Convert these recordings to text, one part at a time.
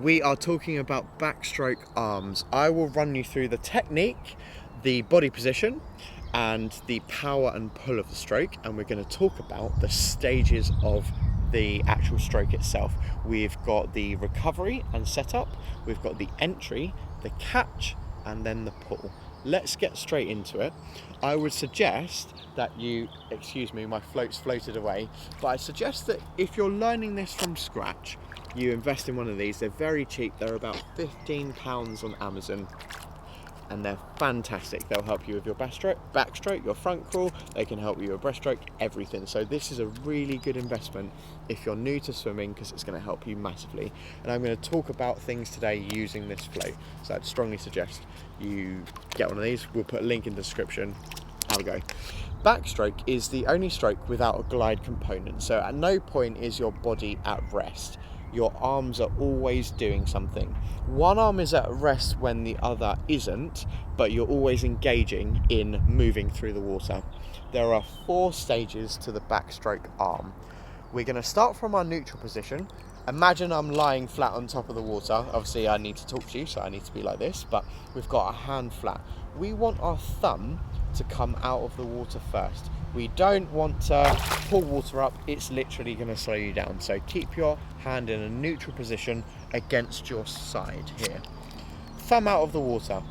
We are talking about backstroke arms. I will run you through the technique, the body position, and the power and pull of the stroke, and we're going to talk about the stages of the actual stroke itself. We've got the recovery and setup, we've got the entry, the catch, and then the pull. Let's get straight into it. I would suggest that you, excuse me, my float's floated away, but I suggest that if you're learning this from scratch, you invest in one of these. They're very cheap. They're about £15 on Amazon, and they're fantastic. They'll help you with your backstroke, your front crawl. They can help you with breaststroke, everything. So this is a really good investment if you're new to swimming, because it's going to help you massively. And I'm going to talk about things today using this float. So I'd strongly suggest you get one of these. We'll put a link in the description. Have a go. Backstroke is the only stroke without a glide component. So at no point is your body at rest. Your arms are always doing something. One arm is at rest when the other isn't, but you're always engaging in moving through the water. There are 4 stages to the backstroke arm. We're going to start from our neutral position. Imagine I'm lying flat on top of the water. Obviously I need to talk to you, so I need to be like this, but we've got our hand flat. We want our thumb to come out of the water first. We don't want to pull water up, it's literally going to slow you down. So keep your hand in a neutral position against your side here. Thumb out of the water.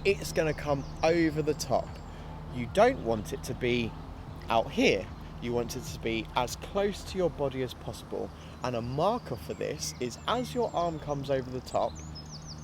It's going to come over the top. You don't want it to be out here. You want it to be as close to your body as possible. And a marker for this is as your arm comes over the top,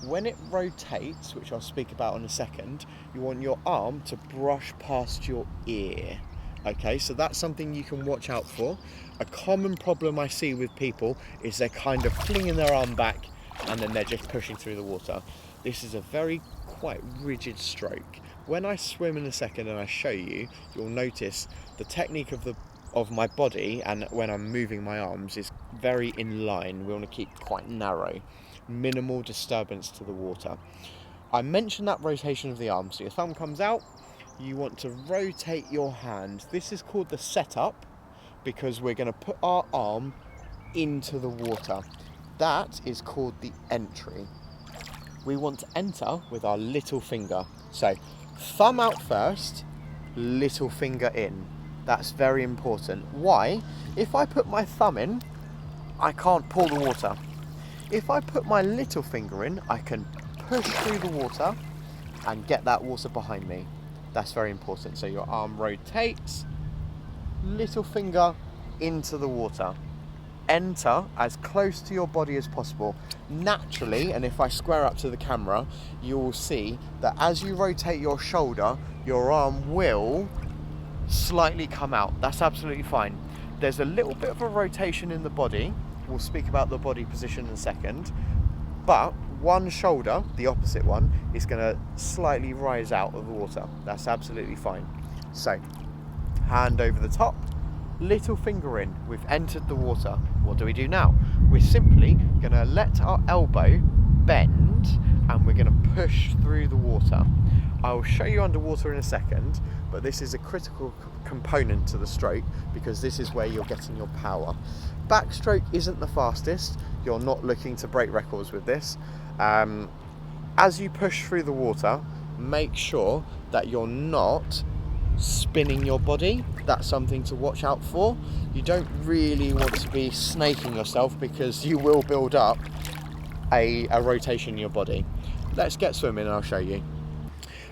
when it rotates, which I'll speak about in a second, you want your arm to brush past your ear. Okay, so that's something you can watch out for. A common problem I see with people is they're kind of flinging their arm back and then they're just pushing through the water. This is a very quite rigid stroke. When I swim in a second and I show you, you'll notice the technique of my body, and when I'm moving my arms, is very in line. We want to keep quite narrow, minimal disturbance to the water. I mentioned that rotation of the arm. So your thumb comes out, you want to rotate your hand. This is called the setup because we're going to put our arm into the water. That is called the entry. We want to enter with our little finger. So thumb out first, little finger in. That's very important. Why? If I put my thumb in, I can't pull the water. If I put my little finger in, I can push through the water and get that water behind me. That's very important. So your arm rotates, little finger into the water. Enter as close to your body as possible. Naturally, and if I square up to the camera, you will see that as you rotate your shoulder, your arm will slightly come out. That's absolutely fine. There's a little bit of a rotation in the body. We'll speak about the body position in a second, but one shoulder, the opposite one, is going to slightly rise out of the water. That's absolutely fine. So hand over the top, little finger in. We've entered the water. What do we do now? We're simply going to let our elbow bend and we're going to push through the water. I'll show you underwater in a second, but this is a critical component to the stroke because this is where you're getting your power. Backstroke isn't the fastest. You're not looking to break records with this. As you push through the water, make sure that you're not spinning your body. That's something to watch out for. You don't really want to be snaking yourself because you will build up a rotation in your body. Let's get swimming and I'll show you.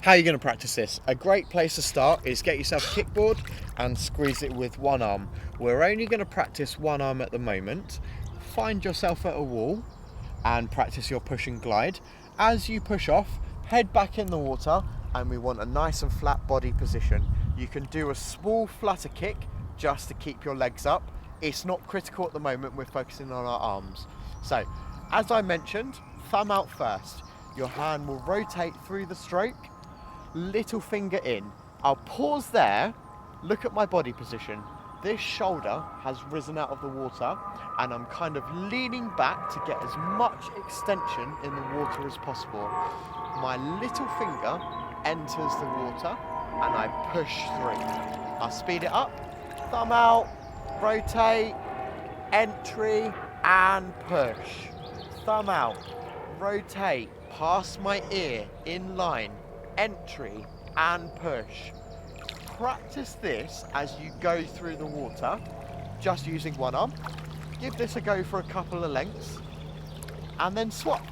How are you going to practice this? A great place to start is get yourself a kickboard and squeeze it with one arm. We're only going to practice one arm at the moment. Find yourself at a wall and practice your push and glide. As you push off, head back in the water and we want a nice and flat body position. You can do a small flutter kick just to keep your legs up. It's not critical at the moment, we're focusing on our arms. So, as I mentioned, thumb out first. Your hand will rotate through the stroke, little finger in. I'll pause there, look at my body position. This shoulder has risen out of the water and I'm kind of leaning back to get as much extension in the water as possible. My little finger enters the water and I push through. I'll speed it up, thumb out, rotate, entry and push. thumb out, rotate, past my ear, in line, entry and push. Practice this as you go through the water, just using one arm. Give this a go for a couple of lengths and then swap.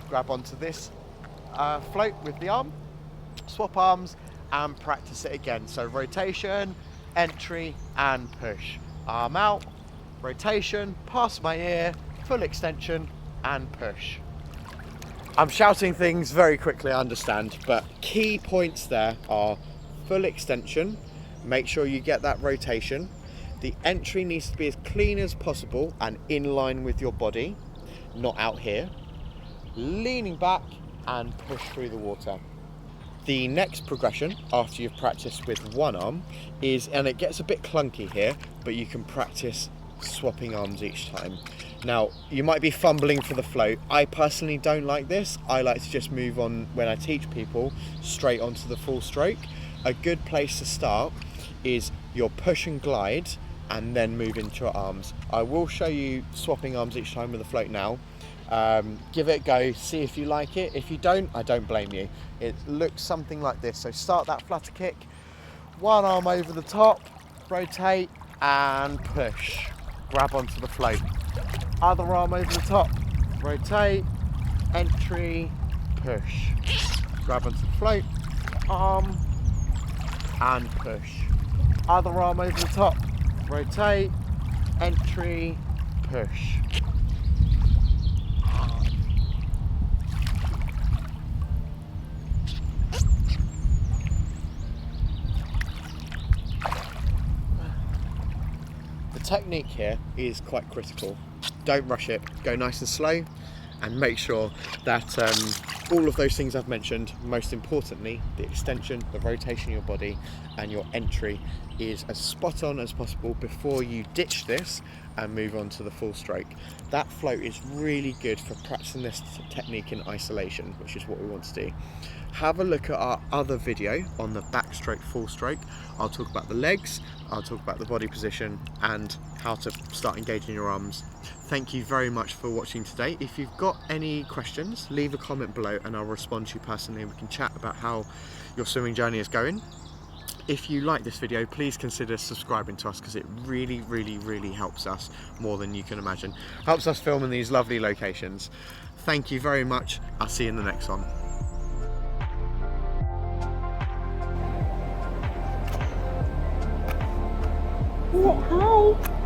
Grab onto this float with the arm, swap arms and practice it again. So rotation, entry and push. Arm out, rotation, past my ear, full extension and push. I'm shouting things very quickly, I understand, but key points there are full extension, make sure you get that rotation. The entry needs to be as clean as possible and in line with your body, not out here. Leaning back and push through the water. The next progression after you've practiced with one arm is, and it gets a bit clunky here, but you can practice swapping arms each time. Now, you might be fumbling for the float. I personally don't like this. I like to just move on when I teach people straight onto the full stroke. A good place to start is your push and glide and then move into your arms. I will show you swapping arms each time with the float now. Give it a go, see if you like it. If you don't, I don't blame you. It looks something like this. So start that flutter kick, one arm over the top, rotate and push. Grab onto the float. Other arm over the top, rotate, entry, push. Grab onto the float, arm and push. Other arm over the top, rotate, entry, push. The technique here is quite critical. Don't rush it, go nice and slow and make sure that all of those things I've mentioned, most importantly, the extension, the rotation of your body and your entry is as spot on as possible before you ditch this and move on to the full stroke. That float is really good for practicing this technique in isolation, which is what we want to do. Have a look at our other video on the backstroke full stroke. I'll talk about the legs, I'll talk about the body position and how to start engaging your arms. Thank you very much for watching today. If you've got any questions, leave a comment below and I'll respond to you personally and we can chat about how your swimming journey is going. If you like this video, please consider subscribing to us because it really helps us more than you can imagine. Helps us film in these lovely locations. Thank you very much. I'll see you in the next one. Hi.